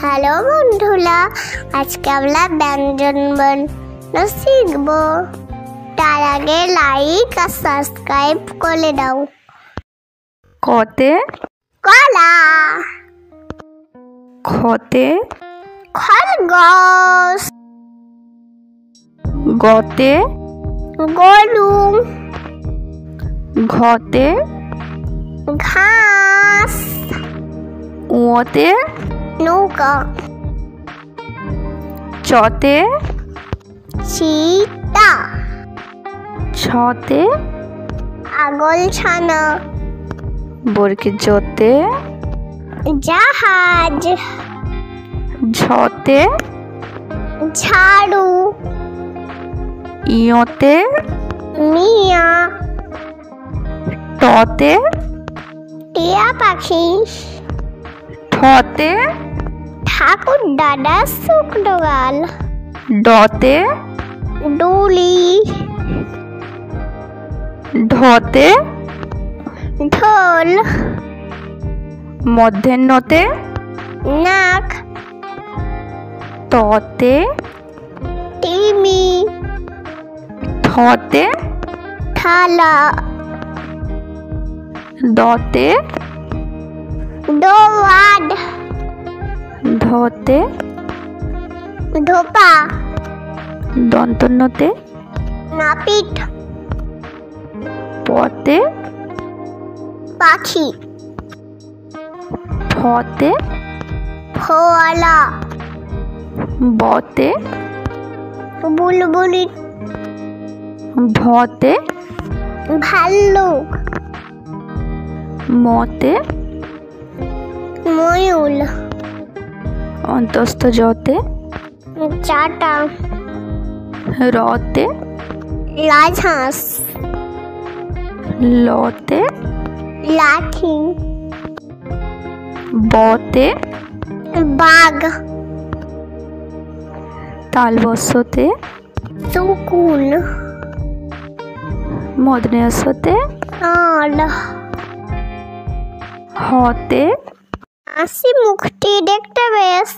Hello বন্ধুরা, আজকে আমরা ব্যঞ্জন বানানো শিখব। তার আগে লাইক আর সাবস্ক্রাইব করে দাও। কতে কলা, খতে খরগোশ, গতে গরু, ঘতে ঘাস, উঁতে নৌকা, চতে চিতা, ছতে আগল ছানা, বর্গের জতে জাহাজ, ঝতে ঝাড়ু, ইয়তে মিয়া, টতে টিয়া পাখি, ঠতে ঠাকুর দাদা শুকনো গাল, ডতে ডুলি, ঢতে ঢোল, মধ্যাহ্নতে নাক, ততে টিমি, থতে থালা, দতে দোয়াদ, ধতে ধোপা, দন্তন্যতে নাপিত, পতে পাখি, ফতে ফোয়ালা, বতে বুলবুলি, ভতে ভাল্লুক, মতে ময়ূর, অন্তস্থ জতে চাটা, রতে রাজহাঁস, লতে লাঠি, বতে বাঘ, তালবস্যতে শকুন, মদনেশ্বতে আল, হতে হাসি মুখটি দেখতে বেশ।